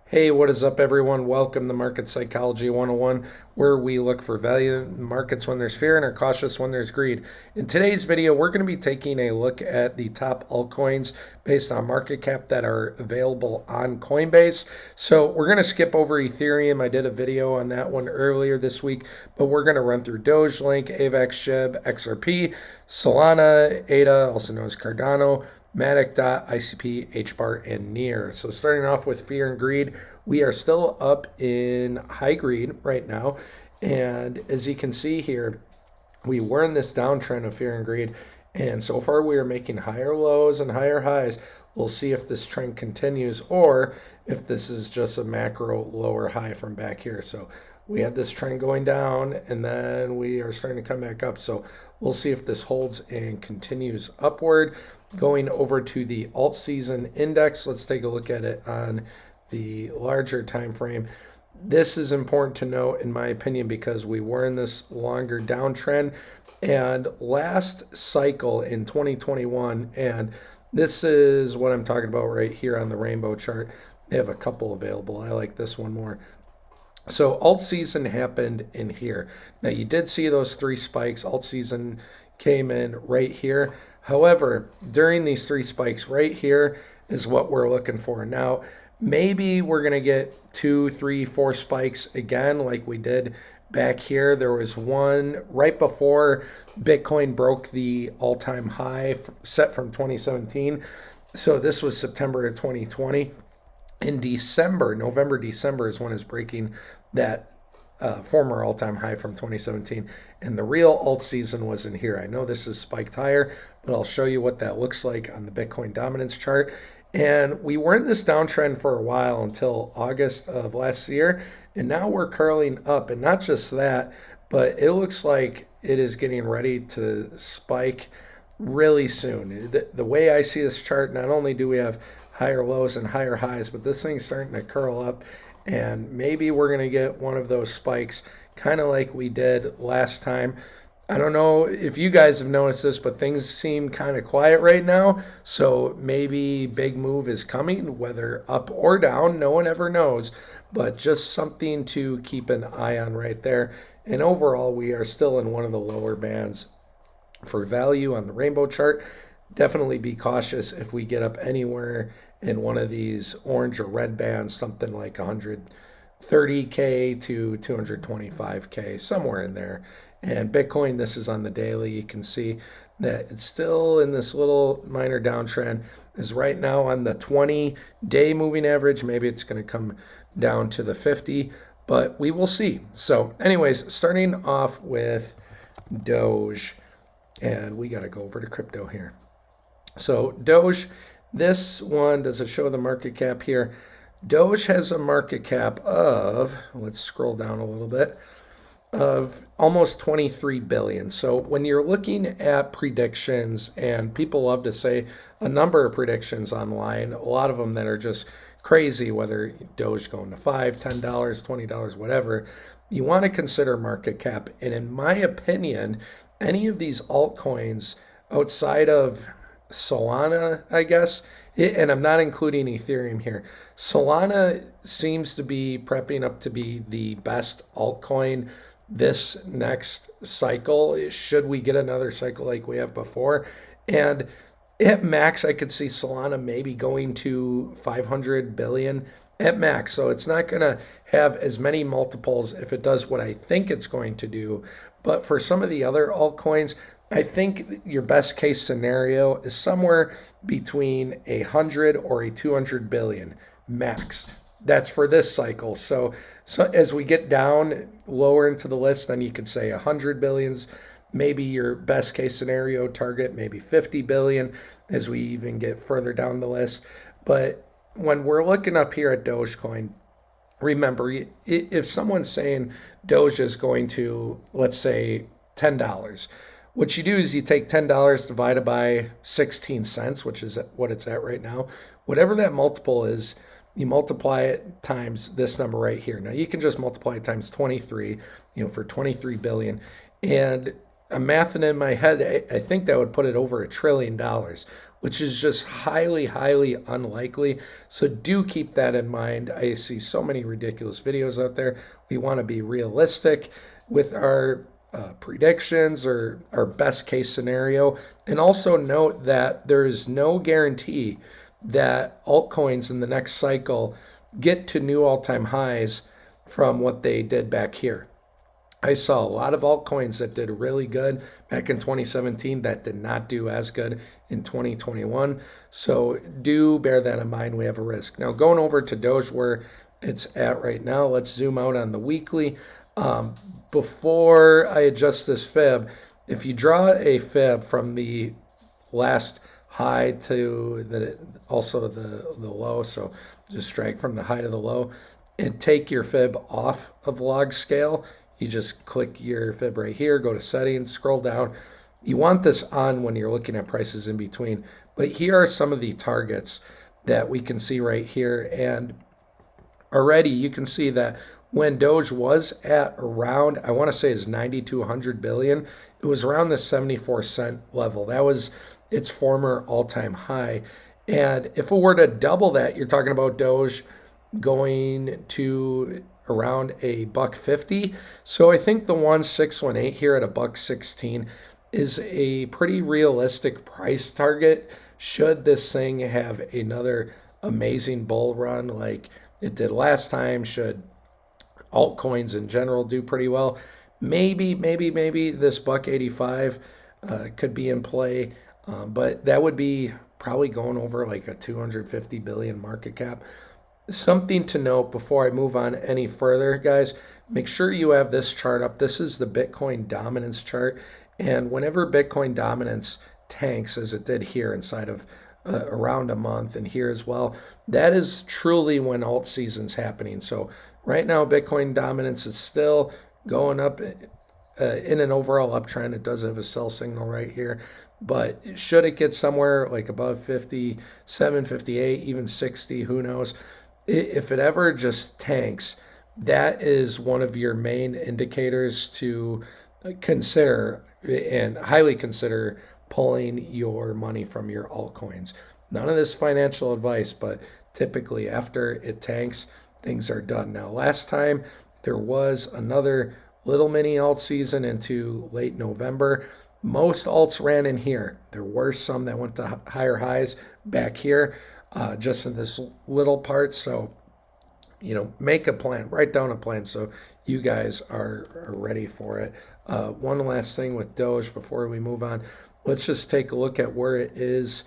Hey, what is up, everyone? Welcome to Market Psychology 101, where we look for value in markets when there's fear and are cautious when there's greed. In today's video, we're going to be taking a look at the top altcoins based on market cap that are available on Coinbase. So we're going to skip over Ethereum. I did a video on that one earlier this week, but we're going to run through DOGE, Link, AVAX, SHIB, XRP, Solana, ADA, also known as Cardano, MATIC, ICP, HBAR, and NEAR. So starting off with fear and greed, we are still up in high greed right now. And as you can see here, we were in this downtrend of fear and greed. And so far we are making higher lows and higher highs. We'll see if this trend continues or if this is just a macro lower high from back here. So we had this trend going down and then we are starting to come back up. So we'll see if this holds and continues upward. Going over to the alt season index, let's take a look at it on the larger time frame. This is important to note, in my opinion, because we were in this longer downtrend. And last cycle in 2021, and this is what I'm talking about right here on the rainbow chart. They have a couple available. I like this one more. So alt season happened in here. Now you did see those three spikes. Alt season came in right here. However, during these three spikes right here is what we're looking for. Now, maybe we're going to get 2, 3, 4 spikes again like we did back here. There was one right before Bitcoin broke the all-time high set from 2017. So this was September of 2020. In December, November, December is when it's breaking that former all-time high from 2017. And the real alt season was in here. I know this is spiked higher, but I'll show you what that looks like on the Bitcoin dominance chart. And we were in this downtrend for a while until August of last year. And now we're curling up. And not just that, but it looks like it is getting ready to spike really soon. The way I see this chart, not only do we have higher lows and higher highs, but this thing's starting to curl up. And maybe we're going to get one of those spikes, kind of like we did last time. I don't know if you guys have noticed this, but things seem kind of quiet right now. So maybe big move is coming, whether up or down. No one ever knows, but just something to keep an eye on right there. And overall, we are still in one of the lower bands for value on the rainbow chart. Definitely be cautious if we get up anywhere in one of these orange or red bands, something like 130K to 225K, somewhere in there. And Bitcoin, this is on the daily. You can see that it's still in this little minor downtrend. Is right now on the 20-day moving average. Maybe it's going to come down to the 50, but we will see. So anyways, starting off with Doge, and we got to go over to crypto here. So Doge, this one, does it show the market cap here? Doge has a market cap of, let's scroll down a little bit, of almost 23 billion. So when you're looking at predictions, and people love to say a number of predictions online, a lot of them that are just crazy, whether Doge going to $5, $10, $20, whatever, you want to consider market cap. And in my opinion, any of these altcoins outside of Solana, I guess, and I'm not including Ethereum here. Solana seems to be prepping up to be the best altcoin this next cycle. Should we get another cycle like we have before? And at max, I could see Solana maybe going to 500 billion at max. So it's not going to have as many multiples if it does what I think it's going to do. But for some of the other altcoins, I think your best case scenario is somewhere between 100 or a 200 billion max. That's for this cycle. So as we get down lower into the list, then you could say 100 billions, maybe your best case scenario target, maybe 50 billion as we even get further down the list. But when we're looking up here at Dogecoin, remember, if someone's saying Doge is going to, let's say, $10, what you do is you take $10 divided by 16 cents, which is what it's at right now. Whatever that multiple is, you multiply it times this number right here. Now you can just multiply it times 23, for 23 billion. And I'm mathing in my head, I think that would put it over $1 trillion, which is just highly, highly unlikely. So do keep that in mind. I see so many ridiculous videos out there. We want to be realistic with our predictions or our best case scenario. And also note that there is no guarantee that altcoins in the next cycle get to new all-time highs from what they did back here. I saw a lot of altcoins that did really good back in 2017 that did not do as good in 2021. So do bear that in mind. We have a risk. Now going over to Doge where it's at right now, let's zoom out on the weekly. Before I adjust this fib, if you draw a fib from the last high to the low, so just drag from the high to the low and take your fib off of log scale. You just click your fib right here, go to settings, scroll down. You want this on when you're looking at prices in between. But here are some of the targets that we can see right here. And already you can see that when Doge was at around, I want to say is 90 to 100 billion, it was around the 74-cent level. That was its former all-time high. And if it were to double that, you're talking about Doge going to around $1.50. So I think the 1618 here at $1.16 is a pretty realistic price target should this thing have another amazing bull run like it did last time. Should altcoins in general do pretty well, maybe this $1.85 could be in play, but that would be probably going over like a 250 billion market cap. Something to note before I move on any further, guys, make sure you have this chart up. This is the Bitcoin dominance chart. And whenever Bitcoin dominance tanks, as it did here inside of around a month and here as well, that is truly when alt season's happening. So right now, Bitcoin dominance is still going up in an overall uptrend. It does have a sell signal right here. But should it get somewhere like above 57, 58, even 60, who knows? If it ever just tanks, that is one of your main indicators to consider and highly consider pulling your money from your altcoins. None of this financial advice, but typically after it tanks, things are done. Now, last time there was another little mini alt season into late November. Most alts ran in here. There were some that went to higher highs back here. Just in this little part. So, make a plan, write down a plan so you guys are ready for it. One last thing with Doge before we move on. Let's just take a look at where it is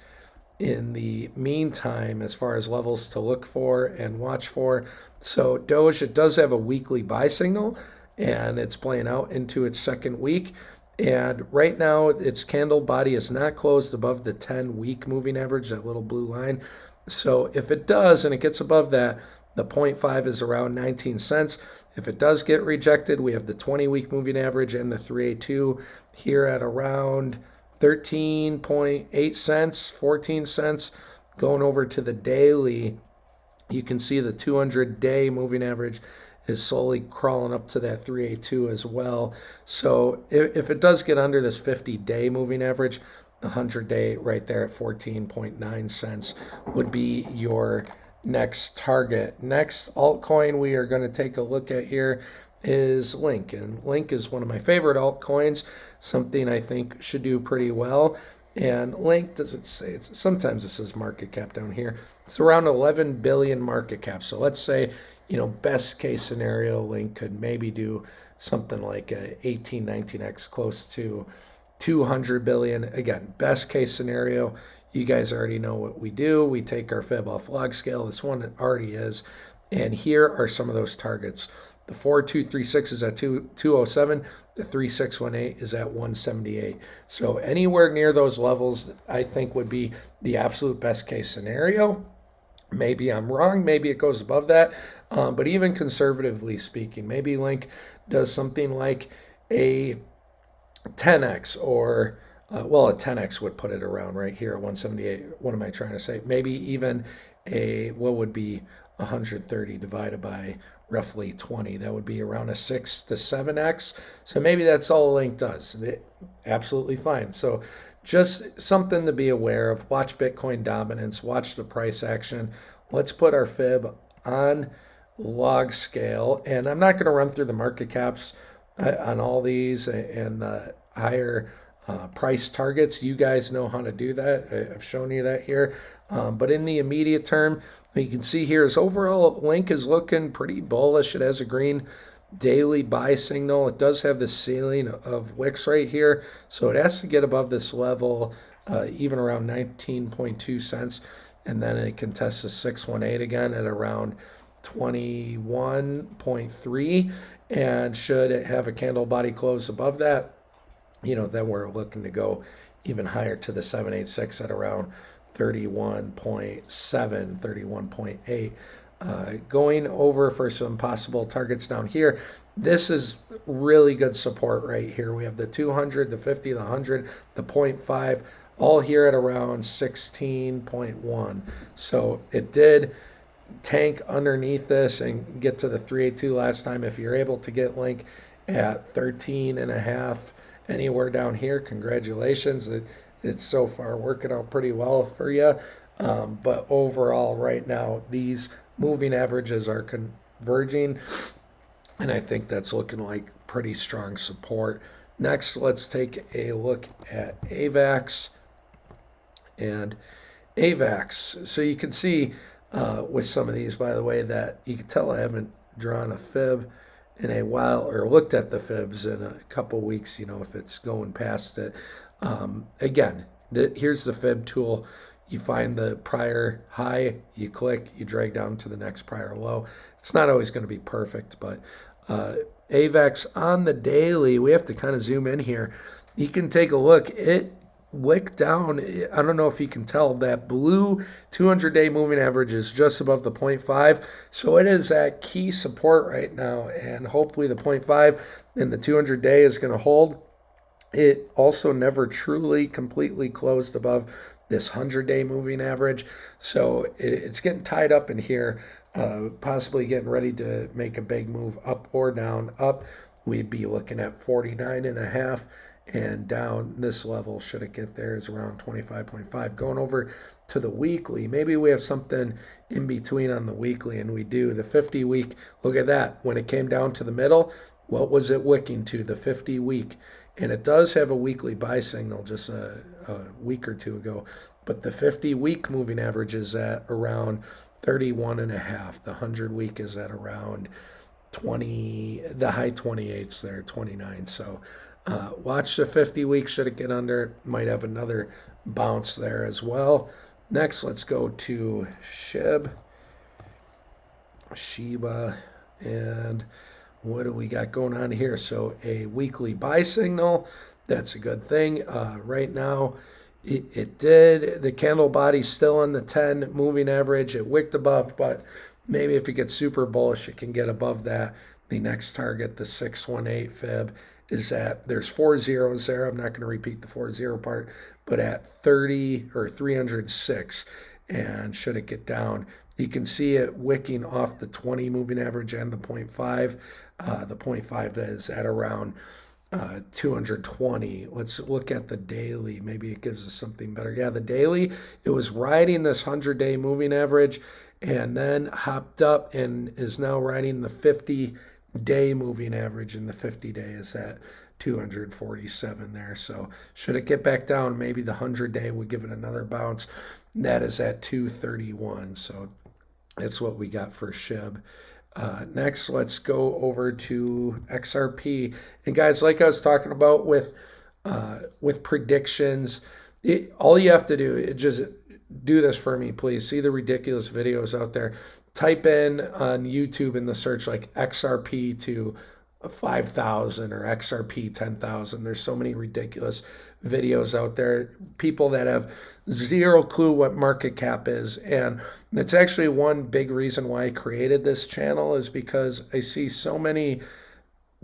in the meantime as far as levels to look for and watch for. So Doge, it does have a weekly buy signal and it's playing out into its second week. And right now its candle body is not closed above the 10-week moving average, that little blue line. So if it does and it gets above that, the 0.5 is around 19 cents. If it does get rejected, we have the 20-week moving average and the 382 here at around 13.8 cents, 14 cents. Going over to the daily, you can see the 200-day moving average is slowly crawling up to that 382 as well. So if it does get under this 50-day moving average, the 100-day right there at 14.9 cents would be your next target. Next altcoin we are going to take a look at here is Link. And Link is one of my favorite altcoins, something I think should do pretty well. And Link, does it say, sometimes it says market cap down here. It's around 11 billion market cap. So let's say, best case scenario, Link could maybe do something like a 18, 19x, close to 200 billion. Again, best case scenario. You guys already know what we do. We take our fib off log scale. This one already is. And here are some of those targets. The 4236 is at 207. The 3618 is at 178. So anywhere near those levels, I think would be the absolute best case scenario. Maybe I'm wrong. Maybe it goes above that. But even conservatively speaking, maybe Link does something like a 10x or a 10x would put it around right here at 178. What am I trying to say? Maybe even what would be 130 divided by roughly 20. That would be around a 6 to 7x. So maybe that's all Link does. Absolutely fine. So just something to be aware of. Watch Bitcoin dominance, watch the price action. Let's put our fib on log scale, and I'm not going to run through the market caps on all these and the higher price targets. You guys know how to do that. I've shown you that here. But in the immediate term, you can see here is overall Link is looking pretty bullish. It has a green daily buy signal. It does have the ceiling of wicks right here, so it has to get above this level, even around 19.2 cents, and then it can test the 618 again at around 21.3, and should it have a candle body close above that, then we're looking to go even higher to the 786 at around 31.7, 31.8. Going over for some possible targets down here. This is really good support right here. We have the 200, the 50, the 100, the 0.5, all here at around 16.1. So it did tank underneath this and get to the 382 last time. If you're able to get Link at 13.5 anywhere down here, congratulations. It's so far working out pretty well for you. But overall right now, these moving averages are converging, and I think that's looking like pretty strong support. Next, let's take a look at AVAX. And AVAX, so you can see with some of these, by the way, that you can tell I haven't drawn a fib in a while, or looked at the fibs in a couple weeks, if it's going past it. Again, here's the fib tool. You find the prior high, you click, you drag down to the next prior low. It's not always going to be perfect, but AVAX on the daily, we have to kind of zoom in here. You can take a look. It wicked down. I don't know if you can tell, that blue 200-day moving average is just above the 0.5. So it is at key support right now, and hopefully the 0.5 and the 200-day is going to hold. It also never truly completely closed above this 100-day moving average. So it's getting tied up in here, possibly getting ready to make a big move up or down. Up, we'd be looking at 49.5, and down this level, should it get there, is around 25.5. Going over to the weekly, maybe we have something in between on the weekly, and we do. The 50-week, look at that. When it came down to the middle, what was it wicking to? The 50-week. And it does have a weekly buy signal just a week or two ago. But the 50-week moving average is at around 31.5. The 100-week is at around 20, the high 28s there, 29. So watch the 50-week. Should it get under, might have another bounce there as well. Next, let's go to SHIB, Shiba, and what do we got going on here? So a weekly buy signal, that's a good thing. Right now, it did. The candle body's still on the 10 moving average. It wicked above, but maybe if it gets super bullish, it can get above that. The next target, the 618 fib, is at, there's 4 zeros there. I'm not going to repeat the 40 part, but at 30 or 306. And should it get down, you can see it wicking off the 20 moving average and the 0.5. The 0.5 is at around 220. Let's look at the daily. Maybe it gives us something better. Yeah, the daily, it was riding this 100-day moving average and then hopped up and is now riding the 50-day moving average, and the 50-day is at 247 there. So should it get back down, maybe the 100-day would give it another bounce. That is at 231. So that's what we got for SHIB. Next, let's go over to XRP. And guys, like I was talking about with predictions, all you have to do is just do this for me, please. See the ridiculous videos out there. Type in on YouTube in the search like XRP to 5,000 or XRP 10,000. There's so many ridiculous videos out there. People that have zero clue what market cap is. And that's actually one big reason why I created this channel, is because I see so many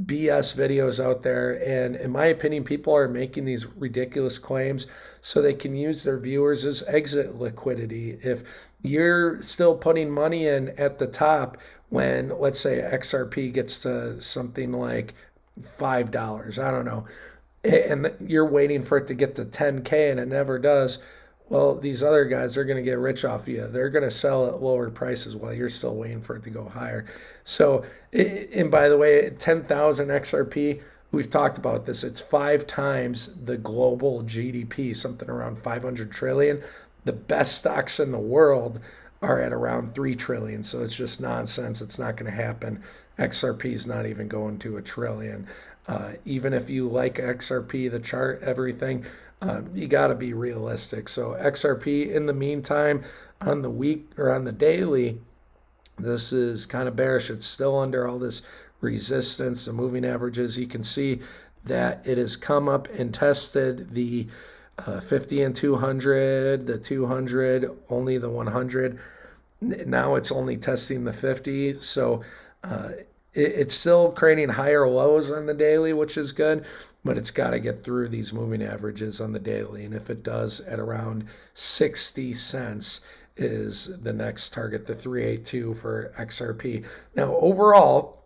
BS videos out there. And in my opinion, people are making these ridiculous claims so they can use their viewers as exit liquidity. If you're still putting money in at the top when, let's say, XRP gets to something like $5, I don't know, and you're waiting for it to get to 10K and it never does. Well, these other guys are going to get rich off you. They're going to sell at lower prices while you're still waiting for it to go higher. So, and by the way, 10,000 XRP, we've talked about this. It's 5 times the global GDP, something around 500 trillion. The best stocks in the world are at around 3 trillion. So it's just nonsense. It's not going to happen. XRP is not even going to a trillion. Even if you like XRP, the chart, everything, you got to be realistic. So XRP, in the meantime, on the week or on the daily, this is kind of bearish. It's still under all this resistance, the moving averages. You can see that it has come up and tested the 50 and 200, the 200, only the 100. Now it's only testing the 50. So it's still creating higher lows on the daily, which is good, but it's got to get through these moving averages on the daily. And if it does, at around 60 cents is the next target, the 382 for XRP. Now, overall,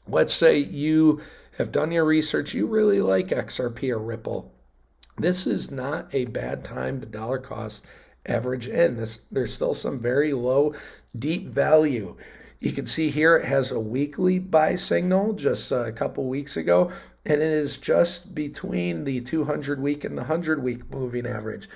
let's say you have done your research, you really like XRP or Ripple. This is not a bad time to dollar cost average in. There's still some very low, deep value. You can see here it has a weekly buy signal just a couple weeks ago, and it is just between the 200-week and the 100-week moving average.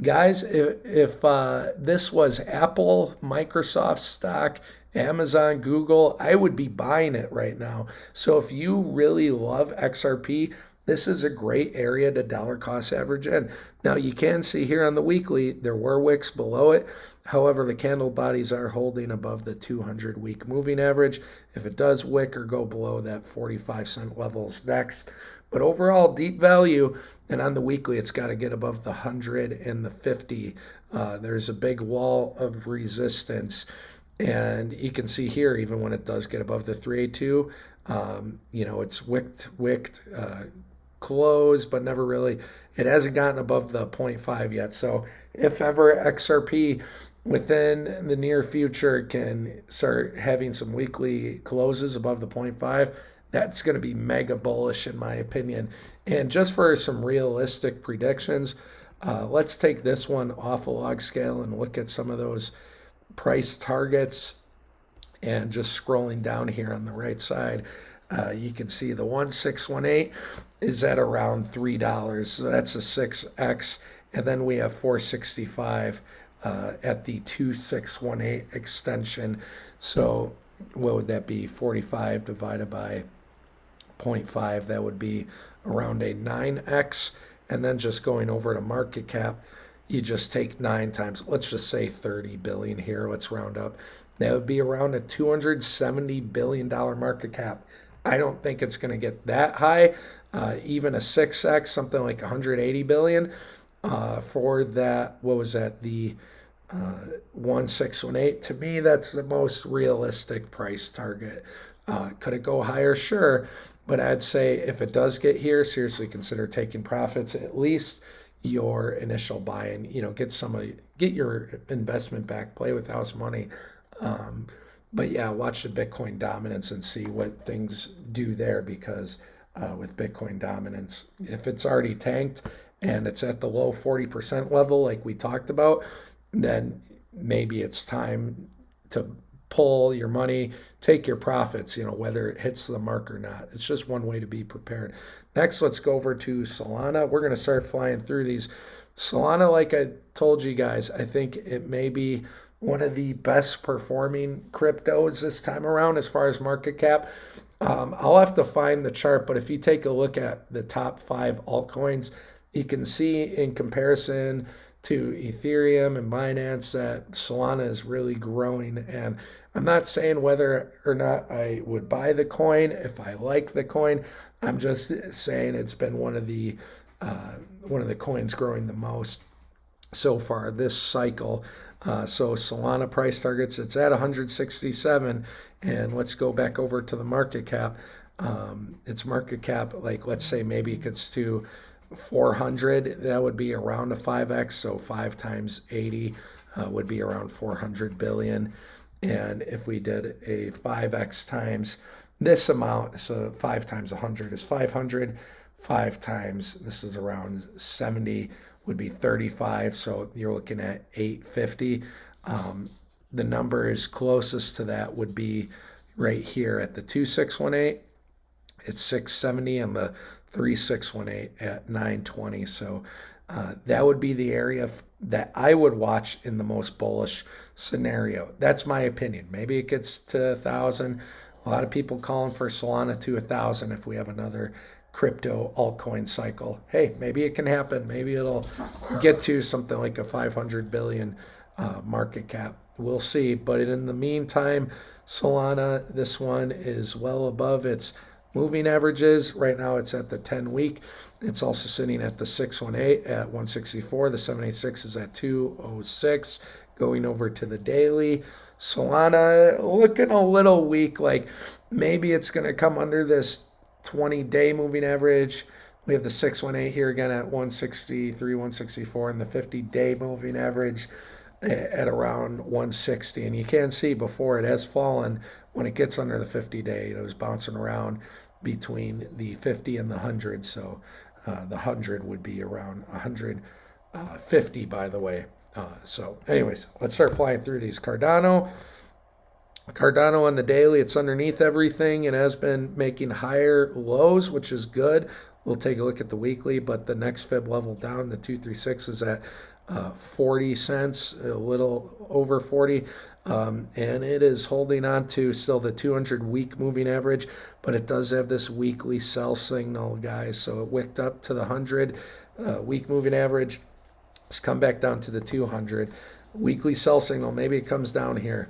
Guys, if this was Apple, Microsoft stock, Amazon, Google, I would be buying it right now. So if you really love XRP, this is a great area to dollar cost average in. Now you can see here on the weekly, there were wicks below it. However, the candle bodies are holding above the 200-week moving average. If it does wick or go below that 45-cent levels next. But overall, deep value, and on the weekly, it's got to get above the 100 and the 50. There's a big wall of resistance. And you can see here, even when it does get above the 382, it's wicked, closed, but never really, it hasn't gotten above the 0.5 yet. So if ever XRP within the near future can start having some weekly closes above the 0.5, that's going to be mega bullish in my opinion. And just for some realistic predictions, let's take this one off a log scale and look at some of those price targets. And just scrolling down here on the right side, you can see the 1618 is at around $3. So that's a 6x. And then we have 465 at the 2618 extension. So what would that be? 45 divided by 0.5. That would be around a 9x. And then just going over to market cap, you just take 9 times, let's just say 30 billion here. Let's round up. That would be around a $270 billion market cap. I don't think it's going to get that high. Even a 6x, something like 180 billion for that. What was that? The 1618. To me, that's the most realistic price target. Could it go higher? Sure. But I'd say if it does get here, seriously consider taking profits, at least your initial buy-in. Get your investment back, play with house money. But yeah, watch the Bitcoin dominance and see what things do there, because with Bitcoin dominance, if it's already tanked and it's at the low 40% level like we talked about, then maybe it's time to pull your money, take your profits, whether it hits the mark or not. It's just one way to be prepared. Next, let's go over to Solana. We're going to start flying through these. Solana, like I told you guys, I think it may be one of the best performing cryptos this time around as far as market cap. I'll have to find the chart, but if you take a look at the top 5 altcoins, you can see in comparison to Ethereum and Binance that Solana is really growing. And I'm not saying whether or not I would buy the coin if I like the coin. I'm just saying it's been one of the coins growing the most so far this cycle. So Solana price targets, it's at 167, and let's go back over to the market cap. Its market cap, like let's say maybe it gets to 400, that would be around a 5x, so 5 times 80 would be around 400 billion. And if we did a 5x times this amount, so 5 times 100 is 500, 5 times. This is around 70, would be 35. So you're looking at 850. The numbers closest to that would be right here at the 2618. It's 670, and the 3618 at 920. So that would be the area that I would watch in the most bullish scenario. That's my opinion. Maybe it gets to 1,000. A lot of people calling for Solana to 1,000 if we have another crypto altcoin cycle. Hey, maybe it can happen. Maybe it'll get to something like a 500 billion market cap. We'll see. But in the meantime, Solana, this one is well above its moving averages. Right now it's at the 10-week. It's also sitting at the 618 at 164. The 786 is at 206. Going over to the daily, Solana looking a little weak. Like maybe it's going to come under this 20-day moving average. We have the 618 here again at 163, 164, and the 50-day moving average at around 160. And you can see before it has fallen when it gets under the 50-day. It was bouncing around between the 50 and the 100. So the 100 would be around 150, by the way. So anyways, let's start flying through these. Cardano on the daily, it's underneath everything. It has been making higher lows, which is good. We'll take a look at the weekly, but the next fib level down, the 236, is at 40 cents, a little over 40. And it is holding on to still the 200-week moving average, but it does have this weekly sell signal, guys. So it wicked up to the 100-week moving average. It's come back down to the 200. Weekly sell signal, maybe it comes down here.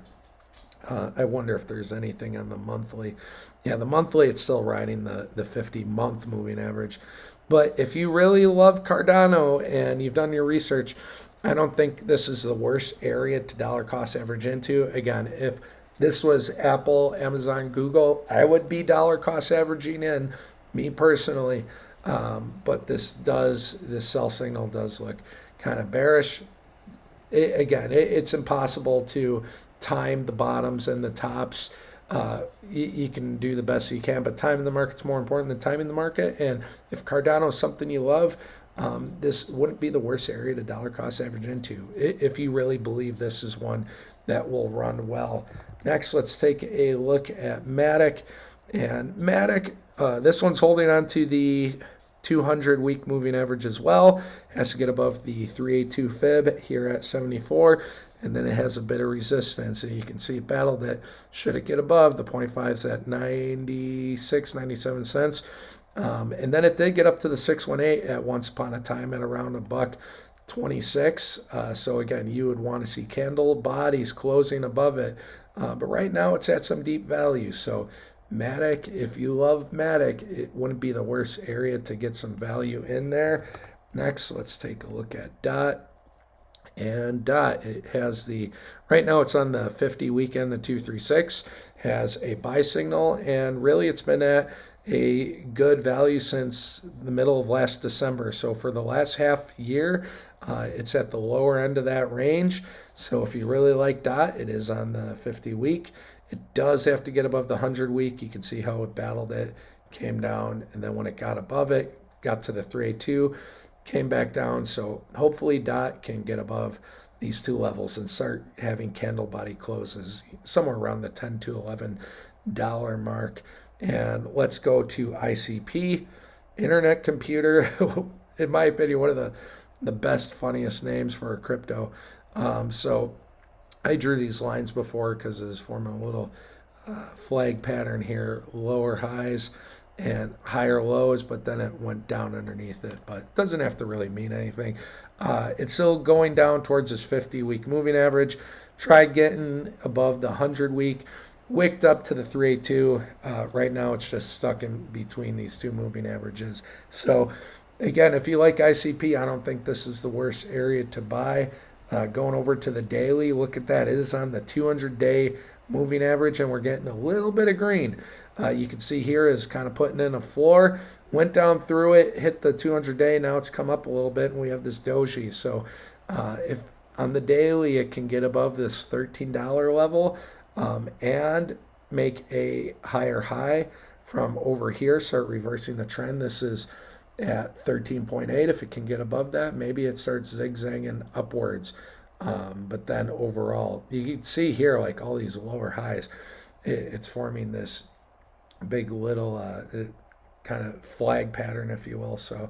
I wonder if there's anything on the monthly. Yeah, the monthly, it's still riding the 50-month moving average. But if you really love Cardano and you've done your research, I don't think this is the worst area to dollar cost average into. Again, if this was Apple, Amazon, Google, I would be dollar cost averaging in, me personally. But this sell signal does look kind of bearish. It's impossible to time the bottoms and the tops. You can do the best you can, but timing the market's more important than timing the market. And if Cardano is something you love, this wouldn't be the worst area to dollar cost average into if you really believe this is one that will run well. Next, let's take a look at MATIC. And MATIC, this one's holding on to the 200-week moving average as well. Has to get above the 382 fib here at 74. And then it has a bit of resistance. And you can see it battled it. Should it get above, the 0.5's at 96, 97 cents. And then it did get up to the 618 at once upon a time at around $1.26. So again, you would want to see candle bodies closing above it. But right now it's at some deep value. So MATIC, if you love MATIC, it wouldn't be the worst area to get some value in there. Next, let's take a look at DOT. And DOT, it has right now it's on the 50 weekend, the 236, has a buy signal, and really it's been at a good value since the middle of last December. So for the last half year, it's at the lower end of that range. So if you really like DOT, it is on the 50 week. It does have to get above the 100 week. You can see how it battled it, came down, and then when it got above it, got to the 382, came back down. So hopefully DOT can get above these two levels and start having candle body closes somewhere around the $10 to $11 mark. And let's go to ICP, Internet Computer. In my opinion, one of the best, funniest names for a crypto. So I drew these lines before because it was forming a little flag pattern here, lower highs and higher lows, but then it went down underneath it. But it doesn't have to really mean anything. It's still going down towards this 50-week moving average. Tried getting above the 100-week, wicked up to the 382. Right now it's just stuck in between these two moving averages. So again, if you like ICP, I don't think this is the worst area to buy. Going over to the daily, look at that. It is on the 200-day moving average, and we're getting a little bit of green. You can see here is kind of putting in a floor, went down through it, hit the 200-day. Now it's come up a little bit, and we have this DOGE. So if on the daily it can get above this $13 level and make a higher high from over here, start reversing the trend. This is at 13.8. If it can get above that, maybe it starts zigzagging upwards. But then overall, you can see here like all these lower highs, it's forming this big little kind of flag pattern, if you will. So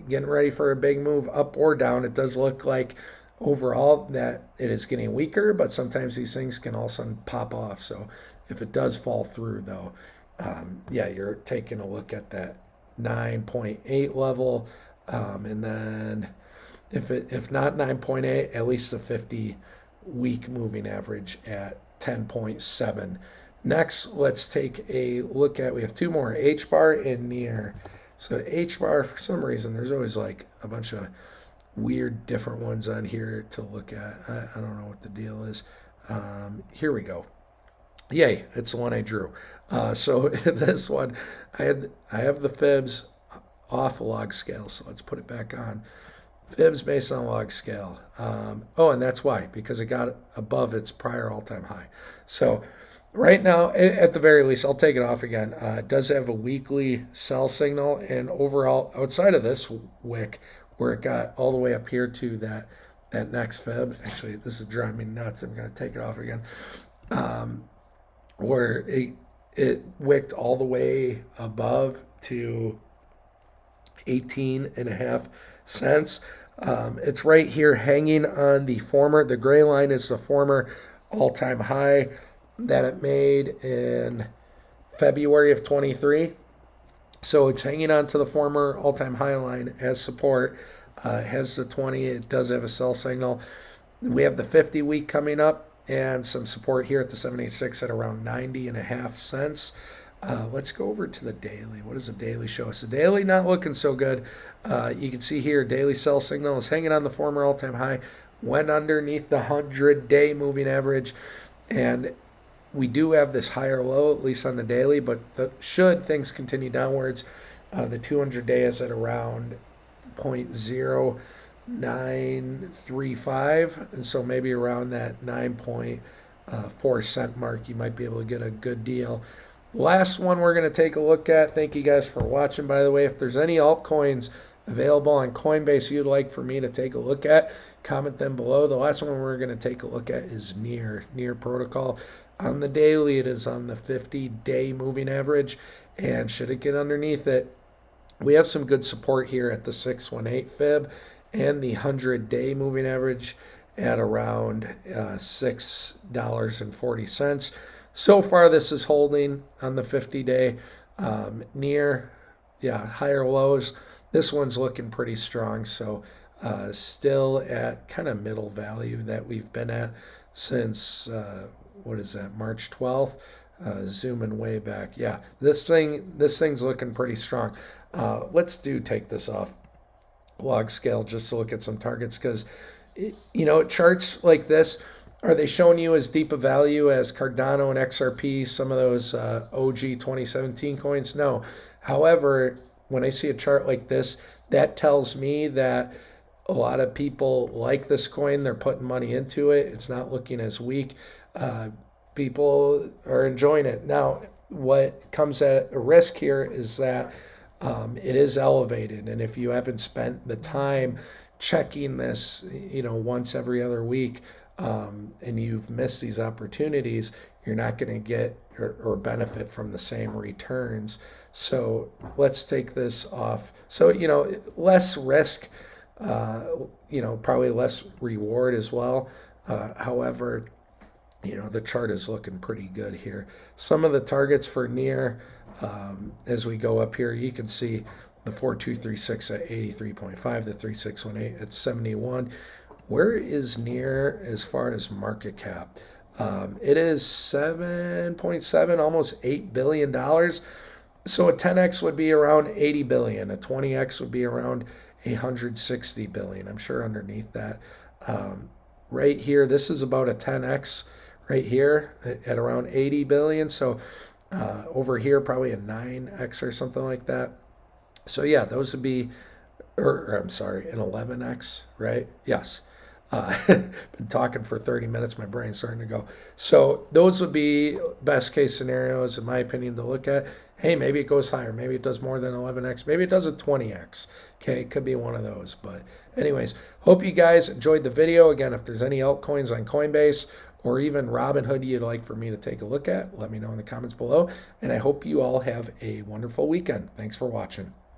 getting ready for a big move up or down. It does look like overall that it is getting weaker, but sometimes these things can all of a sudden pop off. So if it does fall through though, yeah, you're taking a look at that 9.8 level, and then if not 9.8, at least the 50-week moving average at 10.7. Next, let's take a look at, we have two more, HBAR and near. So HBAR, for some reason, there's always like a bunch of weird different ones on here to look at. I don't know what the deal is. Here we go. Yay, it's the one I drew. So this one, I have the fibs off a log scale, so let's put it back on. Fibs based on log scale. Oh, and that's why, because it got above its prior all-time high. So right now, at the very least, I'll take it off again. It does have a weekly sell signal, and overall, outside of this wick, where it got all the way up here to that next fib, actually, this is driving me nuts. I'm going to take it off again. Where it wicked all the way above to 18.5 cents. It's right here hanging on the gray line is the former all-time high that it made in February of 23. So it's hanging on to the former all-time high line as support. It has the 20. It does have a sell signal. We have the 50-week coming up and some support here at the 786 at around 90.5 cents. Let's go over to the daily. What does the daily show us? The daily not looking so good. You can see here, daily sell signal is hanging on the former all-time high, went underneath the 100-day moving average, and we do have this higher low, at least on the daily, but should things continue downwards, the 200-day is at around 0.0935, and so maybe around that 9.4 cent mark, you might be able to get a good deal. Last one we're going to take a look at. Thank you guys for watching, by the way. If there's any altcoins available on Coinbase you'd like for me to take a look at, comment them below. The last one we're going to take a look at is Near Protocol. On the daily, it is on the 50-day moving average, and should it get underneath it, we have some good support here at the 618 fib and the 100-day moving average at around $6.40. So far, this is holding on the 50-day. Near, higher lows. This one's looking pretty strong, so still at kind of middle value that we've been at since, March 12th. Zooming way back. Yeah, this thing's looking pretty strong. Let's take this off log scale just to look at some targets, because charts like this, are they showing you as deep a value as Cardano and XRP, some of those OG 2017 coins? No. However, when I see a chart like this, that tells me that a lot of people like this coin. They're putting money into it. It's not looking as weak. People are enjoying it. Now, what comes at a risk here is that it is elevated. And if you haven't spent the time checking this, once every other week, and you've missed these opportunities, you're not going to get or benefit from the same returns. So let's take this off. So, less risk, probably less reward as well. However, the chart is looking pretty good here. Some of the targets for Near, as we go up here, you can see the 4236 at 83.5, the 3618 at 71. Where is Near as far as market cap? It is 7.7, almost $8 billion. So a 10x would be around 80 billion. A 20x would be around 160 billion. I'm sure underneath that. Right here, this is about a 10x right here at around 80 billion. So over here, probably a 9x or something like that. So yeah, those would be, an 11x, right? Yes. Been talking for 30 minutes. My brain's starting to go. So those would be best case scenarios, in my opinion, to look at. Hey, maybe it goes higher. Maybe it does more than 11x. Maybe it does a 20x. Okay, it could be one of those. But anyways, hope you guys enjoyed the video. Again, if there's any altcoins on Coinbase or even Robinhood you'd like for me to take a look at, let me know in the comments below. And I hope you all have a wonderful weekend. Thanks for watching.